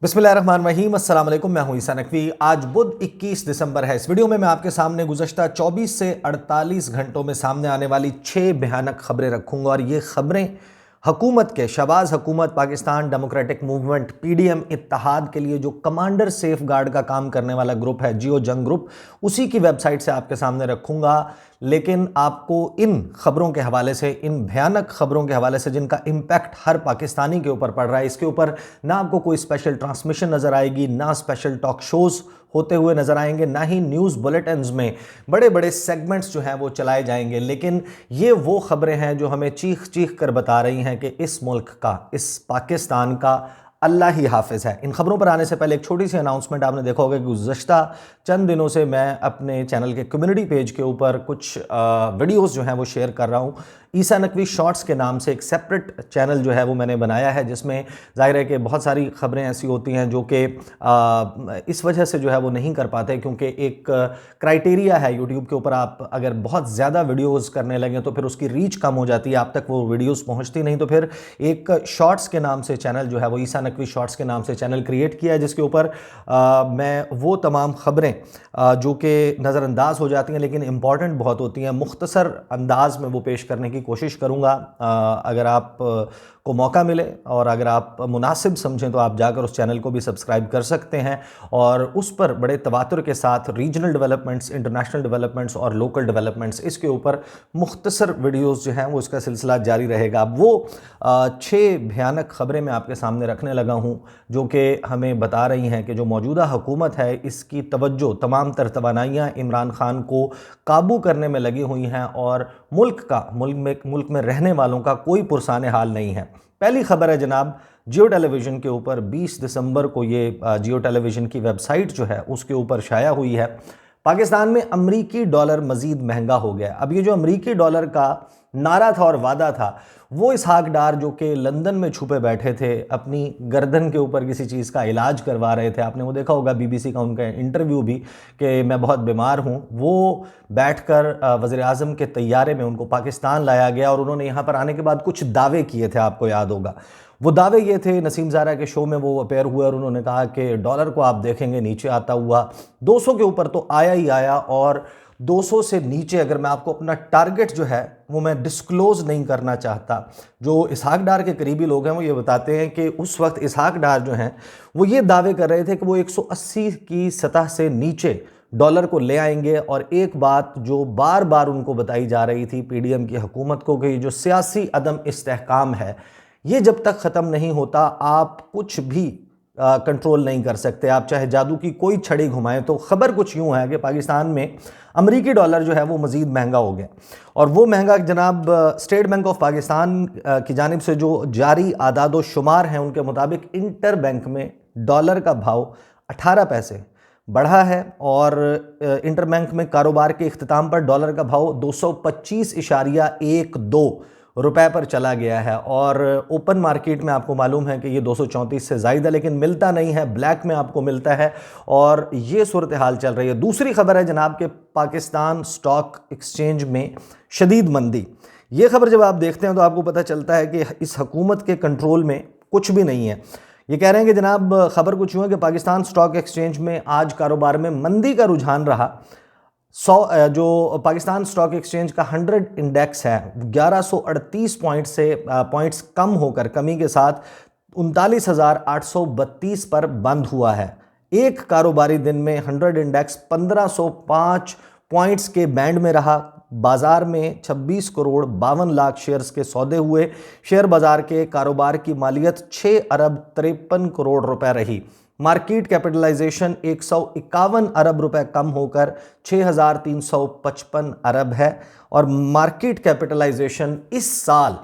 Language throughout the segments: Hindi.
बिस्मिल्लाहिर्रहमानिर्रहीम, अस्सलाम वालेकुम। मैं हूं ईसा नकवी। आज बुध 21 दिसंबर है। इस वीडियो में मैं आपके सामने गुज़श्ता 24 से 48 घंटों में सामने आने वाली 6 भयानक खबरें रखूंगा और ये खबरें हुकूमत के शहबाज हुकूमत, पाकिस्तान डेमोक्रेटिक मूवमेंट पीडीएम इत्तहाद के लिए जो कमांडर सेफ गार्ड का काम करने वाला ग्रुप है, जियो जंग ग्रुप, उसी की वेबसाइट से आपके सामने रखूंगा। लेकिन आपको इन खबरों के हवाले से, इन भयानक खबरों के हवाले से जिनका इम्पैक्ट हर पाकिस्तानी के ऊपर पड़ रहा है, इसके ऊपर ना आपको कोई स्पेशल ट्रांसमिशन नज़र आएगी, ना स्पेशल टॉक शोज़ होते हुए नज़र आएंगे, ना ही न्यूज़ बुलेटिन्स में बड़े बड़े सेगमेंट्स जो हैं वो चलाए जाएंगे। लेकिन ये वो खबरें हैं जो हमें चीख चीख कर बता रही हैं कि इस मुल्क का, इस पाकिस्तान का अल्लाह ही हाफिज़ है। इन खबरों पर आने से पहले एक छोटी सी अनाउंसमेंट। आपने देखा होगा कि गुज़श्ता चंद दिनों से मैं अपने चैनल के कम्युनिटी पेज के ऊपर कुछ वीडियोस जो हैं वो शेयर कर रहा हूँ। ईसा नकवी शॉर्ट्स के नाम से एक सेपरेट चैनल जो है वो मैंने बनाया है, जिसमें ज़ाहिर है कि बहुत सारी खबरें ऐसी होती हैं जो कि इस वजह से जो है वो नहीं कर पाते, क्योंकि एक क्राइटेरिया है यूट्यूब के ऊपर, आप अगर बहुत ज़्यादा वीडियोस करने लगें तो फिर उसकी रीच कम हो जाती है, आप तक वो वीडियोस पहुंचती नहीं। तो फिर एक शॉर्ट्स के नाम से चैनल जो है वो ईसा नकवी शॉर्ट्स के नाम से चैनल क्रिएट किया है, जिसके ऊपर मैं वो तमाम खबरें जो कि नज़रअंदाज हो जाती हैं लेकिन इंपॉर्टेंट बहुत होती हैं, मुख्तसर अंदाज में वो पेश करने की कोशिश करूँगा। अगर आप को मौका मिले और अगर आप मुनासिब समझें तो आप जाकर उस चैनल को भी सब्सक्राइब कर सकते हैं और उस पर बड़े तवातुर के साथ रीजनल डेवलपमेंट्स, इंटरनेशनल डेवलपमेंट्स और लोकल डेवलपमेंट्स, इसके ऊपर मुख्तसर वीडियोस जो हैं वो इसका सिलसिला जारी रहेगा। अब वो 6 भयानक खबरें मैं आपके सामने रखने लगा हूँ जो कि हमें बता रही हैं कि जो मौजूदा हुकूमत है, इसकी तवज्जो, तमाम तर तवानाइयाँ इमरान खान को काबू करने में लगी हुई हैं और मुल्क में रहने वालों का कोई पुरसाने हाल नहीं है। पहली खबर है जनाब, जियो टेलीविज़न के ऊपर 20 दिसंबर को ये जियो टेलीविज़न की वेबसाइट जो है उसके ऊपर शाया हुई है, पाकिस्तान में अमरीकी डॉलर मज़ीद महंगा हो गया। अब ये जो अमरीकी डॉलर का नारा था और वादा था, वो इसहाक डार जो कि लंदन में छुपे बैठे थे, अपनी गर्दन के ऊपर किसी चीज़ का इलाज करवा रहे थे, आपने वो देखा होगा बीबीसी का उनका इंटरव्यू भी कि मैं बहुत बीमार हूँ, वो बैठकर वज़ीर आज़म के तैयारे में उनको पाकिस्तान लाया गया और उन्होंने यहाँ पर आने के बाद कुछ दावे किए थे, आपको याद होगा। वो दावे ये थे, नसीम ज़ारा के शो में वो अपेयर हुए और उन्होंने कहा कि डॉलर को आप देखेंगे नीचे आता हुआ 200 के ऊपर तो आया ही आया, और 200 से नीचे अगर मैं आपको अपना टारगेट जो है वो मैं डिस्क्लोज़ नहीं करना चाहता। जो इसहाक डार के करीबी लोग हैं वो ये बताते हैं कि उस वक्त इसहाक डार जो हैं वो ये दावे कर रहे थे कि वो 180 की सतह से नीचे डॉलर को ले आएंगे। और एक बात जो बार बार उनको बताई जा रही थी पीडीएम की हुकूमत को, कि जो सियासी अदम इस्तेहकाम है, ये जब तक ख़त्म नहीं होता आप कुछ भी कंट्रोल नहीं कर सकते, आप चाहे जादू की कोई छड़ी घुमाएं। तो खबर कुछ यूँ है कि पाकिस्तान में अमरीकी डॉलर जो है वो मज़ीद महंगा हो गया, और वो महंगा जनाब स्टेट बैंक ऑफ पाकिस्तान की जानिब से जो जारी आदाद शुमार हैं उनके मुताबिक इंटर बैंक में डॉलर का भाव 18 पैसे बढ़ा है और इंटर बैंक में कारोबार के इख्तिताम पर डॉलर का भाव 225.12 रुपए पर चला गया है। और ओपन मार्केट में आपको मालूम है कि ये 234 से ज़ायद है, लेकिन मिलता नहीं है, ब्लैक में आपको मिलता है, और ये सूरत हाल चल रही है। दूसरी खबर है जनाब के पाकिस्तान स्टॉक एक्सचेंज में शदीद मंदी। ये खबर जब आप देखते हैं तो आपको पता चलता है कि इस हुकूमत के कंट्रोल में कुछ भी नहीं है। ये कह रहे हैं कि जनाब खबर कुछ यूँ है कि पाकिस्तान स्टॉक एक्सचेंज में आज कारोबार में मंदी का रुझान रहा। जो पाकिस्तान स्टॉक एक्सचेंज का 100 इंडेक्स है 1138 पॉइंट्स कम होकर, कमी के साथ 39,832 पर बंद हुआ है। एक कारोबारी दिन में 100 इंडेक्स 1505 पॉइंट्स के बैंड में रहा। बाजार में 26 करोड़ 52 लाख शेयर्स के सौदे हुए। शेयर बाजार के कारोबार की मालियत 6 अरब 53 करोड़ रुपए रही। मार्केट कैपिटलाइजेशन 151 अरब रुपए कम होकर 6,355 अरब है, और मार्केट कैपिटलाइजेशन इस साल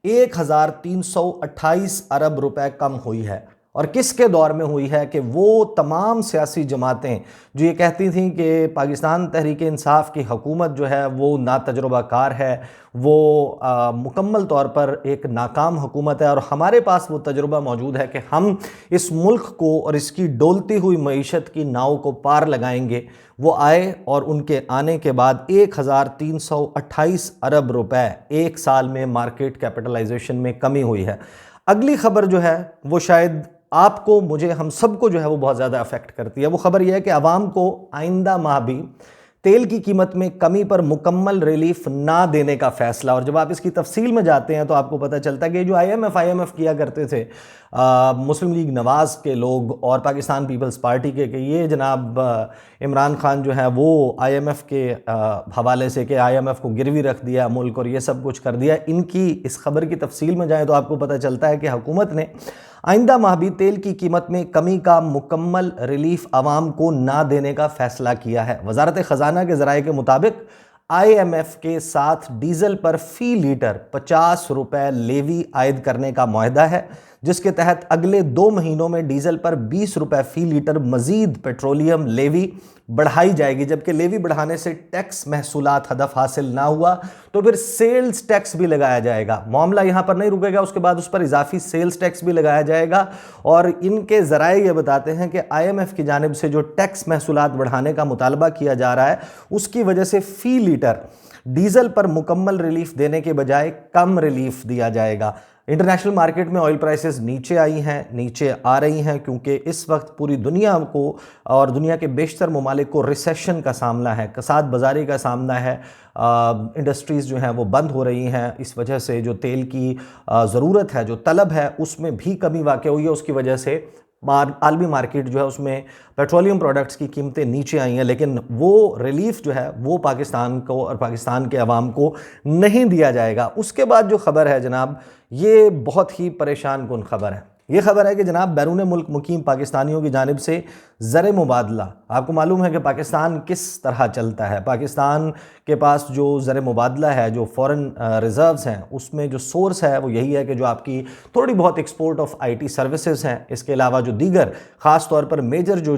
1,328 अरब रुपए कम हुई है। और किसके दौर में हुई है कि वो तमाम सियासी जमातें जो ये कहती थीं कि पाकिस्तान तहरीक इंसाफ की हुकूमत जो है वो नातजुर्बाकार है, वो मुकम्मल तौर पर एक नाकाम हुकूमत है, और हमारे पास वो तजुर्बा मौजूद है कि हम इस मुल्क को और इसकी डोलती हुई मईशत की नाव को पार लगाएंगे। वो आए और उनके आने के बाद 1,328 अरब रुपए एक साल में मार्केट कैपिटलाइजेशन में कमी हुई है। अगली खबर जो है वो शायद आपको, मुझे, हम सबको जो है वो बहुत ज़्यादा अफेक्ट करती है। वो खबर यह है कि आवाम को आइंदा माह भी तेल की कीमत में कमी पर मुकम्मल रिलीफ ना देने का फैसला। और जब आप इसकी तफसील में जाते हैं तो आपको पता चलता है कि जो IMF किया करते थे मुस्लिम लीग नवाज़ के लोग और पाकिस्तान पीपल्स पार्टी के, कि ये जनाब इमरान खान जो है वो IMF के हवाले से कि IMF को गिरवी रख दिया मुल्क और ये सब कुछ कर दिया। इनकी इस खबर की तफसील में जाएँ तो आपको पता चलता है कि हुकूमत ने आइंदा माह भी तेल की कीमत में कमी का मुकम्मल रिलीफ आवाम को ना देने का फैसला किया है। वजारत ख़जाना के ज़राए के मुताबिक IMF के साथ डीजल पर फ़ी लीटर 50 रुपये लेवी आयद करने का मुआहदा है, जिसके तहत अगले 2 महीनों में डीजल पर 20 रुपये फ़ी लीटर मज़ीद पेट्रोलियम लेवी बढ़ाई जाएगी। जबकि लेवी बढ़ाने से टैक्स महसूलात हदफ हासिल ना हुआ तो फिर सेल्स टैक्स भी लगाया जाएगा। मामला यहाँ पर नहीं रुकेगा, उसके बाद उस पर इजाफी सेल्स टैक्स भी लगाया जाएगा। और इनके ज़राए ये बताते हैं कि IMF की जानिब से जो टैक्स महसूलात बढ़ाने का मुतालबा किया जा रहा है उसकी वजह से फ़ी लीटर डीजल पर मुकम्मल रिलीफ देने के बजाय कम रिलीफ दिया जाएगा। इंटरनेशनल मार्केट में ऑयल प्राइसेस नीचे आई हैं, नीचे आ रही हैं, क्योंकि इस वक्त पूरी दुनिया को और दुनिया के बेशतर ममालिक को रिसेशन का सामना है, कसाद बाजारी का सामना है। इंडस्ट्रीज़ जो हैं वो बंद हो रही हैं। इस वजह से जो तेल की ज़रूरत है, जो तलब है, उसमें भी कमी वाक़ई हुई है। उसकी वजह से आलमी मार्केट जो है उसमें पेट्रोलियम प्रोडक्ट्स की कीमतें नीचे आई हैं, लेकिन वो रिलीफ जो है वो पाकिस्तान को और पाकिस्तान के अवाम को नहीं दिया जाएगा। उसके बाद जो खबर है जनाब, ये बहुत ही परेशान कुन खबर है। ये खबर है कि जनाब बैरून मुल्क मुकीम पाकिस्तानियों की जानिब से ज़र मुबादला, आपको मालूम है कि पाकिस्तान किस तरह चलता है। पाकिस्तान के पास जो ज़र मुबादला है, जो फ़ॉरेन रिज़र्व्स हैं, उसमें जो सोर्स है वो यही है कि जो आपकी थोड़ी बहुत एक्सपोर्ट ऑफ IT सर्विसेज हैं, इसके अलावा जो दीगर ख़ास तौर पर मेजर जो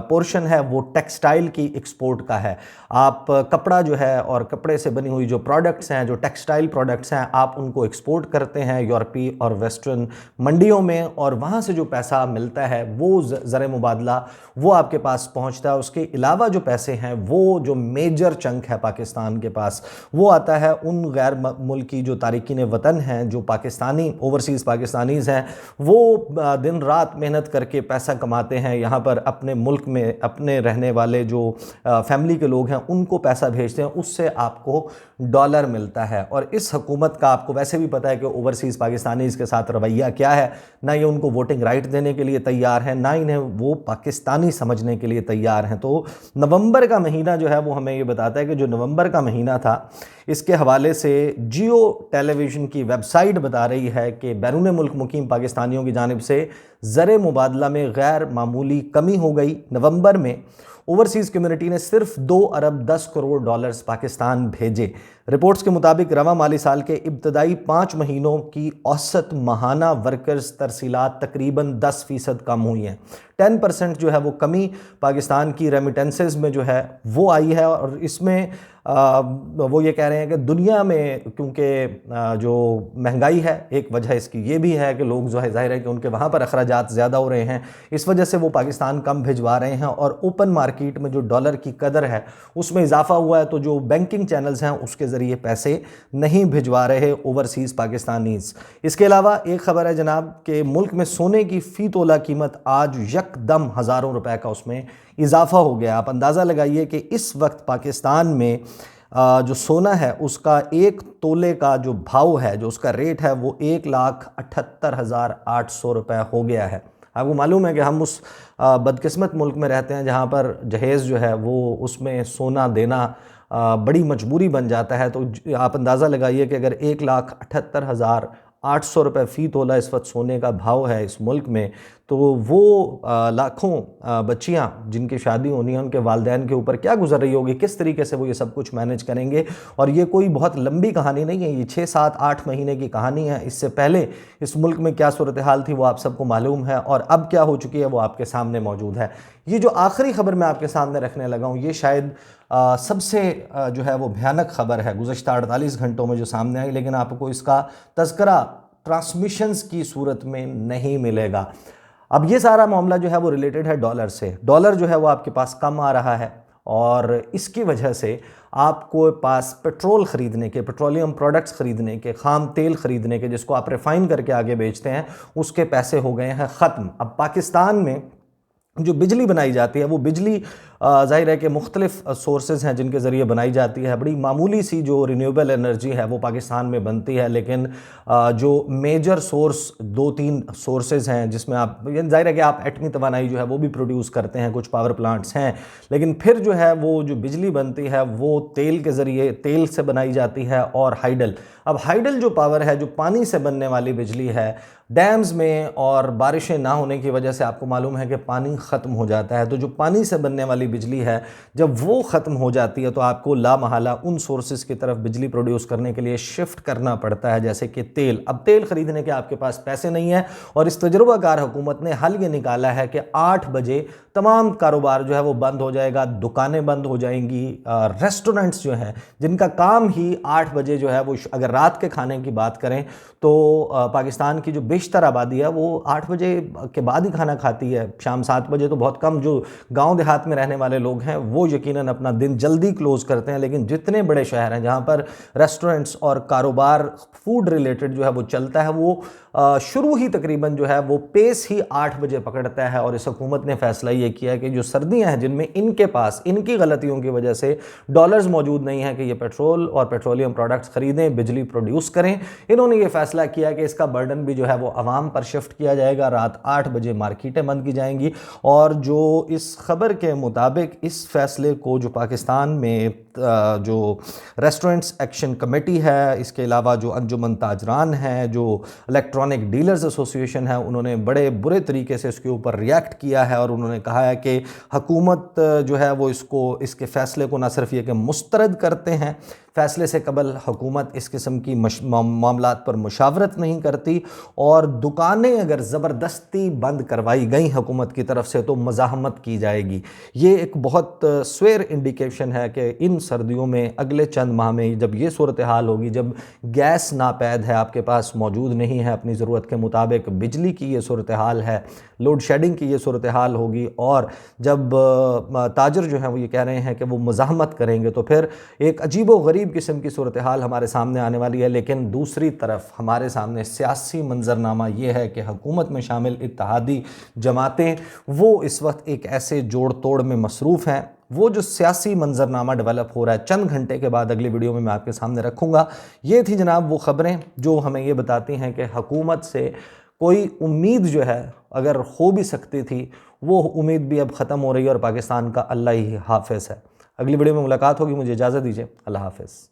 पोर्शन है वो टेक्सटाइल की एक्सपोर्ट का है। आप कपड़ा जो है और कपड़े से बनी हुई जो प्रोडक्ट्स हैं, जो टेक्सटाइल प्रोडक्ट्स हैं, आप उनको एक्सपोर्ट करते हैं यूरोपीय और वेस्टर्न मंडियों में, और वहाँ से जो पैसा मिलता है वो ज़र मुबादला वो आपके पास पहुँचता है। उसके अलावा जो पैसे हैं वो जो मेजर चंक है पाकिस्तान के पास वो आता है उन गैर मुल्की जो तारिकीन वतन हैं, जो पाकिस्तानी ओवरसीज़ पाकिस्तानीज़ हैं, वो दिन रात मेहनत करके पैसा कमाते हैं यहाँ पर अपने मुल्क में। अपने रहने वाले जो फैमिली के लोग हैं उनको पैसा भेजते हैं, उससे आपको डॉलर मिलता है। और इस हुकूमत का आपको वैसे भी पता है कि ओवरसीज़ पाकिस्तानीज़ के साथ रवैया क्या है। ना ये उनको वोटिंग राइट देने के लिए तैयार हैं, ना इन्हें वो पाकिस्तानी समझने के लिए तैयार हैं। तो नवंबर का महीना जो है वो हमें ये बताता है कि जो नवंबर का महीना था, इसके हवाले से जियो टेलीविज़न की वेबसाइट बता रही है कि बैरून मुल्क मुकीम पाकिस्तानियों की जानिब से ज़र मुबादला में गैर मामूली कमी हो गई। नवंबर में ओवरसीज़ कम्युनिटी ने सिर्फ 2 अरब 10 करोड़ डॉलर्स पाकिस्तान भेजे। रिपोर्ट्स के मुताबिक रवा माली साल के इब्तदाई 5 महीनों की औसत माहाना वर्कर्स तरसीलात तकरीबन 10% कम हुई हैं। 10% जो है वो कमी पाकिस्तान की रेमिटेंसेस में जो है वो आई है। और इसमें वो ये कह रहे हैं कि दुनिया में क्योंकि जो महंगाई है, एक वजह इसकी ये भी है कि लोग जो है ज़ाहिर है कि उनके वहाँ पर अखराजात ज़्यादा हो रहे हैं, इस वजह से वो पाकिस्तान कम भिजवा रहे हैं। और ओपन मार्केट में जो डॉलर की कदर है उसमें इजाफा हुआ है, तो जो बैंकिंग चैनल्स हैं उसके ज़रिए पैसे नहीं भिजवा रहे ओवरसीज़ पाकिस्तानीज़। इसके अलावा एक ख़बर है जनाब कि मुल्क में सोने की फ़ी तोला कीमत आज यकदम हज़ारों रुपए का उसमें इजाफा हो गया। आप अंदाज़ा लगाइए कि इस वक्त पाकिस्तान में जो सोना है उसका 1 तोले का जो भाव है, जो उसका रेट है, वो 1,78,800 रुपये हो गया है। आपको मालूम है कि हम उस बदकिस्मत मुल्क में रहते हैं जहाँ पर जहेज़ जो है वो उसमें सोना देना बड़ी मजबूरी बन जाता है। तो आप अंदाज़ा लगाइए कि अगर 1,78,800 रुपये फ़ी तोला इस वक्त सोने का भाव है इस मुल्क में, तो वो लाखों बच्चियां जिनकी शादी होनी है उनके वालिदैन के ऊपर क्या गुजर रही होगी, किस तरीके से वो ये सब कुछ मैनेज करेंगे। और ये कोई बहुत लंबी कहानी नहीं है, ये 6, 7, 8 महीने की कहानी है। इससे पहले इस मुल्क में क्या सूरत हाल थी वो आप सबको मालूम है, और अब क्या हो चुकी है वो आपके सामने मौजूद है। ये जो आखिरी खबर मैं आपके सामने रखने लगा हूँ, ये शायद सबसे जो है वो भयानक खबर है गुज़श्ता 48 घंटों में जो सामने आई, लेकिन आपको इसका तज़किरा ट्रांसमिशंस की सूरत में नहीं मिलेगा। अब ये सारा मामला जो है वो रिलेटेड है डॉलर से। डॉलर जो है वो आपके पास कम आ रहा है और इसकी वजह से आपको पास पेट्रोल ख़रीदने के, पेट्रोलियम प्रोडक्ट्स ख़रीदने के, खाम तेल ख़रीदने के, जिसको आप रिफ़ाइन करके आगे बेचते हैं, उसके पैसे हो गए हैं ख़त्म। अब पाकिस्तान में जो बिजली बनाई जाती है वो बिजली ज़ाहिर है कि मुख्तलिफ सोर्सेज़ हैं जिनके ज़रिए बनाई जाती है। बड़ी मामूली सी जो रिन्यूएबल एनर्जी है वो पाकिस्तान में बनती है, लेकिन जो मेजर सोर्स 2-3 सोर्सेज़ हैं जिसमें आप ज़ाहिर है कि आप एटमी तवानाई जो है वो भी प्रोड्यूस करते हैं, कुछ पावर प्लांट्स हैं, लेकिन फिर जो है वो जो बिजली बनती है वो तेल के ज़रिए, तेल से बनाई जाती है। और हाइडल, अब हाइडल जो पावर है, जो पानी से बनने वाली बिजली है, डैम्स में और बारिशें ना होने की वजह से आपको मालूम है कि पानी ख़त्म हो जाता है। तो जो पानी से बनने वाली बिजली है, जब वो ख़त्म हो जाती है तो आपको लामहला उन सोर्सेज़ की तरफ बिजली प्रोड्यूस करने के लिए शिफ्ट करना पड़ता है, जैसे कि तेल। अब तेल ख़रीदने के आपके पास पैसे नहीं है और इस तजुर्बाकार हुकूमत ने हल ये निकाला है कि 8 बजे तमाम कारोबार जो है वो बंद हो जाएगा, दुकानें बंद हो जाएंगी। रेस्टोरेंट्स जो हैं जिनका काम ही 8 बजे जो है वो, अगर रात के खाने की बात करें तो पाकिस्तान की जो बेशतर आबादी है वो 8 बजे के बाद ही खाना खाती है, शाम 7 बजे तो बहुत कम। जो गांव देहात में रहने वाले लोग हैं वो यकीनन अपना दिन जल्दी क्लोज़ करते हैं, लेकिन जितने बड़े शहर हैं जहां पर रेस्टोरेंट्स और कारोबार फूड रिलेटेड जो है वो चलता है, वो शुरू ही तकरीबन जो है वो पेस ही 8 बजे पकड़ता है। और इस हुकूमत ने फैसला ये किया कि जो सर्दियां हैं जिनमें इनके पास इनकी गलतियों की वजह से डॉलर्स मौजूद नहीं है कि ये पेट्रोल और पेट्रोलियम प्रोडक्ट्स खरीदें, बिजली प्रोड्यूस करें, इन्होंने ये फैसला किया कि इसका बर्डन भी जो है वो आवाम पर शिफ्ट किया जाएगा। रात 8 बजे मार्केटें बंद की जाएंगी। और जो इस खबर के मुताबिक इस फैसले को जो पाकिस्तान में जो रेस्टोरेंट्स एक्शन कमेटी है, इसके अलावा जो अंजुमन ताजरान है, जो इलेक्ट्रॉनिक डीलर्स एसोसिएशन है, उन्होंने बड़े बुरे तरीके से इसके ऊपर रिएक्ट किया है। और उन्होंने कहा है कि हुकूमत जो है वो इसके फ़ैसले को ना सिर्फ ये कि मुस्तरद करते हैं, फ़ैसले से कबल हुकूमत इस किस्म की मामलात पर मुशावरत नहीं करती, और दुकानें अगर ज़बरदस्ती बंद करवाई गई हुकूमत की तरफ से तो मज़ाहमत की जाएगी। ये एक बहुत स्वेर इंडिकेशन है कि इन सर्दियों में, अगले चंद माह में जब ये सूरत हाल होगी, जब गैस नापैद है, आपके पास मौजूद नहीं है अपनी ज़रूरत के मुताबिक, बिजली की ये सूरत हाल है, लोड शेडिंग की ये सूरत हाल होगी, और जब ताजर जो हैं वो ये कह रहे हैं कि वो मज़ाहमत करेंगे, तो फिर एक अजीबो गरीब किस्म की सूरत हाल हमारे सामने आने वाली है। लेकिन दूसरी तरफ हमारे सामने सियासी मंजरनामा ये है कि हुकूमत में शामिल इत्तेहादी जमातें वो इस वक्त एक ऐसे जोड़ तोड़ में मसरूफ़ हैं। वो जो सियासी मंजरनामा डेवलप हो रहा है, चंद घंटे के बाद अगली वीडियो में मैं आपके सामने रखूँगा। ये थी जनाब वो ख़बरें जो हमें ये बताती हैं कि हुकूमत से कोई उम्मीद जो है अगर हो भी सकती थी, वो उम्मीद भी अब ख़त्म हो रही है और पाकिस्तान का अल्लाह ही हाफ़िज़ है। अगली वीडियो में मुलाकात होगी, मुझे इजाज़त दीजिए, अल्लाह हाफ़िज़।